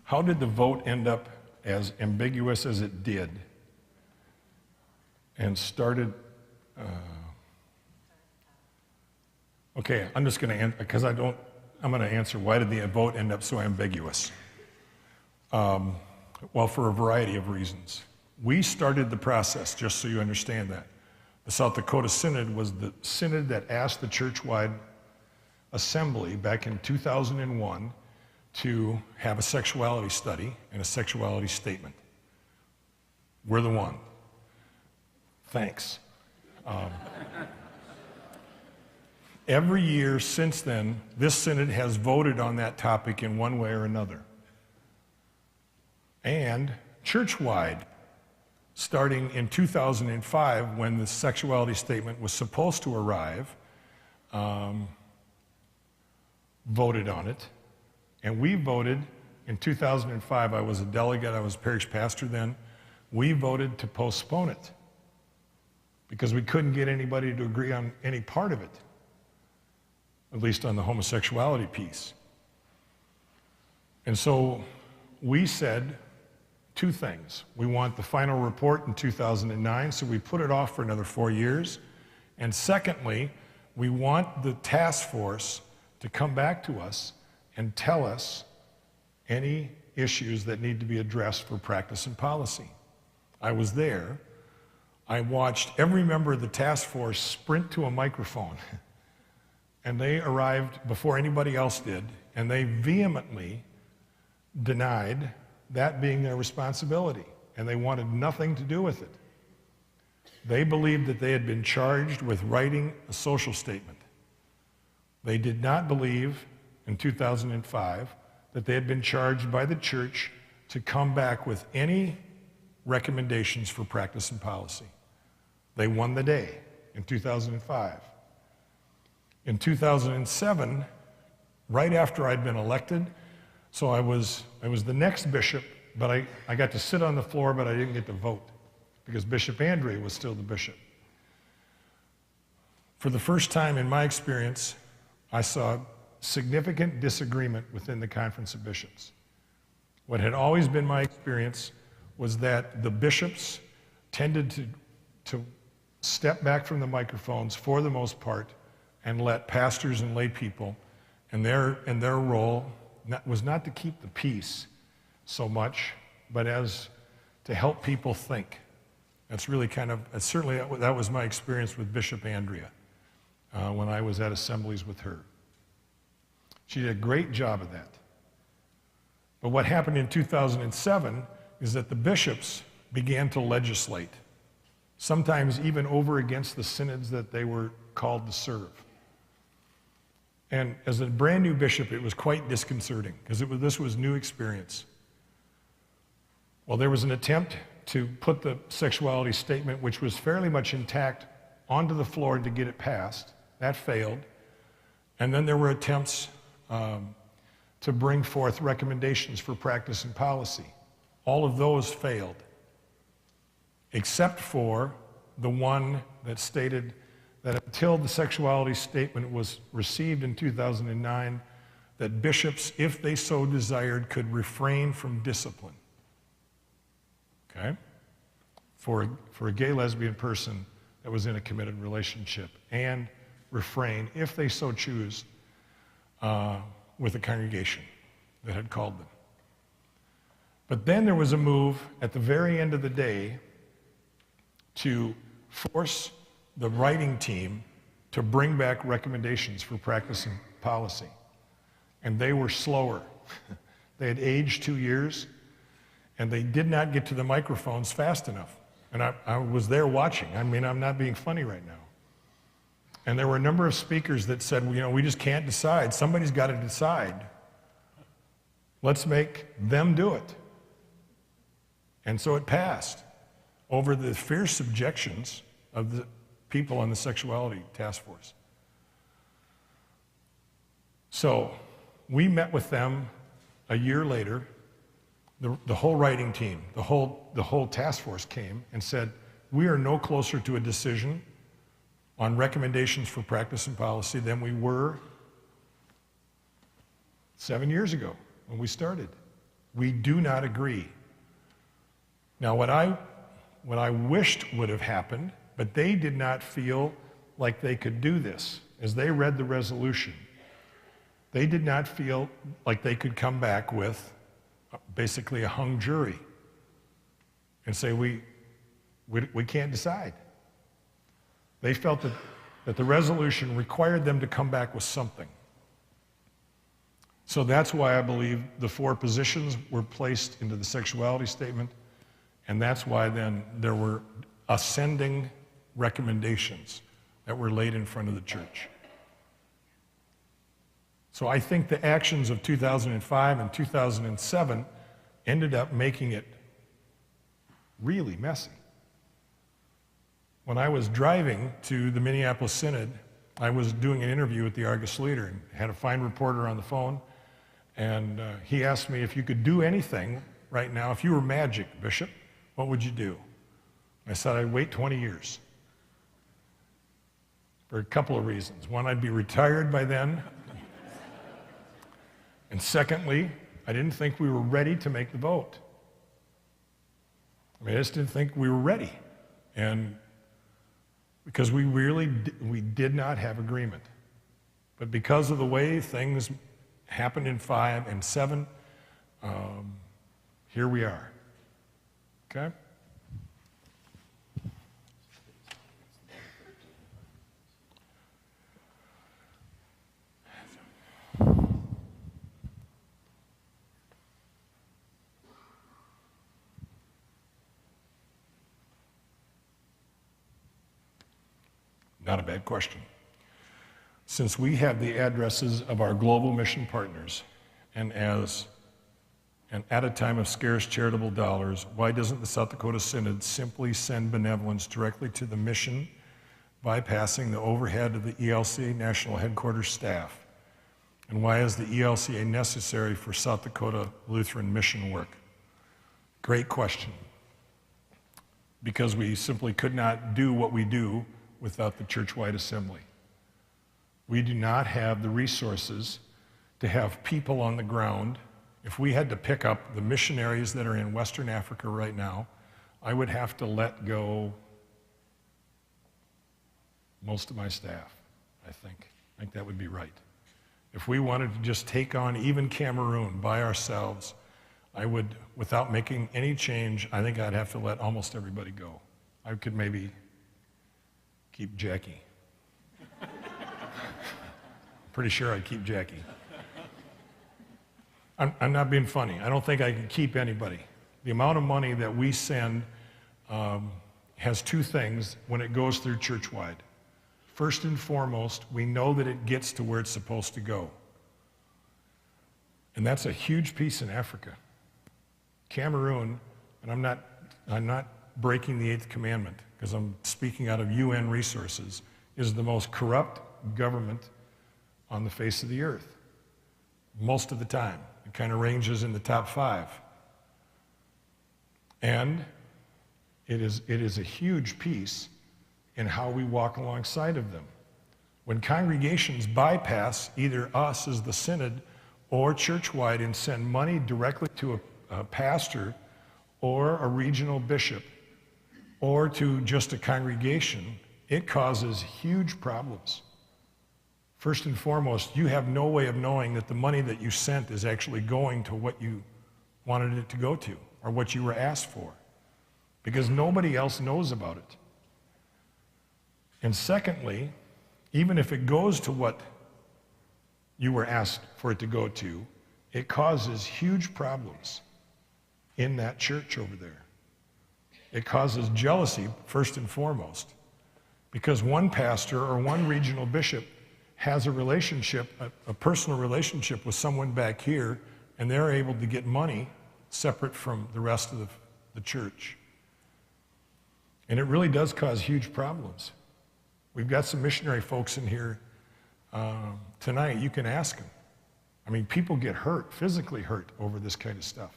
how did the vote end up as ambiguous as it did and started, okay, I'm just going to, because I'm going to answer, why did the vote end up so ambiguous? Well, for a variety of reasons. We started the process, just so you understand that. The South Dakota Synod was the synod that asked the Churchwide Assembly back in 2001 to have a sexuality study and a sexuality statement. We're the one. Thanks. Every year since then, this synod has voted on that topic in one way or another. And churchwide, starting in 2005, when the sexuality statement was supposed to arrive, voted on it. And we voted in 2005. I was a delegate, I was parish pastor then. We voted to postpone it because we couldn't get anybody to agree on any part of it, at least on the homosexuality piece. And so we said two things. We want the final report in 2009, so we put it off for another 4 years. And secondly, we want the task force to come back to us and tell us any issues that need to be addressed for practice and policy. I was there. I watched every member of the task force sprint to a microphone, and they arrived before anybody else did, and they vehemently denied that being their responsibility, and they wanted nothing to do with it. They believed that they had been charged with writing a social statement. They did not believe in 2005 that they had been charged by the church to come back with any recommendations for practice and policy. They won the day in 2005. In 2007, right after I'd been elected, so I was the next bishop, but I got to sit on the floor, but I didn't get to vote because Bishop Andrea was still the bishop. For the first time in my experience, I saw significant disagreement within the Conference of Bishops. What had always been my experience was that the bishops tended to step back from the microphones for the most part and let pastors and lay people and their role was not to keep the peace so much, but as to help people think. That's really certainly that was my experience with Bishop Andrea when I was at assemblies with her. She did a great job of that. But what happened in 2007 is that the bishops began to legislate, sometimes even over against the synods that they were called to serve. And as a brand new bishop, it was quite disconcerting because this was new experience. Well, there was an attempt to put the sexuality statement, which was fairly much intact, onto the floor to get it passed. That failed. And then there were attempts to bring forth recommendations for practice and policy. All of those failed, except for the one that stated that until the sexuality statement was received in 2009, that bishops, if they so desired, could refrain from discipline. Okay? For a gay lesbian person that was in a committed relationship, and refrain, if they so choose, with a congregation that had called them. But then there was a move at the very end of the day to force the writing team to bring back recommendations for practice and policy. And they were slower. They had aged 2 years, and they did not get to the microphones fast enough. And I was there watching. I mean, I'm not being funny right now. And there were a number of speakers that said, well, you know, we just can't decide. Somebody's got to decide. Let's make them do it. And so it passed over the fierce objections of the people on the sexuality task force. So we met with them a year later. The whole writing team, the whole task force came and said, we are no closer to a decision on recommendations for practice and policy than we were 7 years ago when we started. We do not agree. Now, what I wished would have happened, but they did not feel like they could do this. As they read the resolution, they did not feel like they could come back with basically a hung jury and say, we can't decide. They felt that the resolution required them to come back with something. So that's why I believe the 4 positions were placed into the sexuality statement, and that's why then there were ascending recommendations that were laid in front of the church. So I think the actions of 2005 and 2007 ended up making it really messy. When I was driving to the Minneapolis Synod, I was doing an interview with the Argus leader and had a fine reporter on the phone, and he asked me if you could do anything right now, if you were magic, Bishop, what would you do? I said I'd wait 20 years. For a couple of reasons. One, I'd be retired by then. And secondly, I didn't think we were ready to make the vote. I just didn't think we were ready. And because we did not have agreement. But because of the way things happened in 5 and 7, here we are. Okay? Not a bad question. Since we have the addresses of our global mission partners, and at a time of scarce charitable dollars, why doesn't the South Dakota Synod simply send benevolence directly to the mission, bypassing the overhead of the ELCA national headquarters staff? And why is the ELCA necessary for South Dakota Lutheran mission work? Great question. Because we simply could not do what we do without the Churchwide Assembly. We do not have the resources to have people on the ground. If we had to pick up the missionaries that are in Western Africa right now, I would have to let go most of my staff, I think. I think that would be right. If we wanted to just take on even Cameroon by ourselves, I would, without making any change, I think I'd have to let almost everybody go. I could maybe keep Jackie. Pretty sure I'd keep Jackie. I'm not being funny. I don't think I can keep anybody. The amount of money that we send has 2 things when it goes through Churchwide. First and foremost, we know that it gets to where it's supposed to go. And that's a huge piece in Africa. Cameroon, and I'm not breaking the 8th commandment because I'm speaking out of UN resources, is the most corrupt government on the face of the earth. Most of the time. It kind of ranges in the top 5. And it is a huge piece in how we walk alongside of them. When congregations bypass either us as the synod or Churchwide and send money directly to a pastor or a regional bishop or to just a congregation, it causes huge problems. First and foremost, you have no way of knowing that the money that you sent is actually going to what you wanted it to go to or what you were asked for, because nobody else knows about it. And secondly, even if it goes to what you were asked for it to go to, it causes huge problems in that church over there. It causes jealousy, first and foremost, because one pastor or one regional bishop has a relationship, a personal relationship with someone back here, and they're able to get money separate from the rest of the church. And it really does cause huge problems. We've got some missionary folks in here tonight. You can ask them. I mean, people get hurt, physically hurt over this kind of stuff.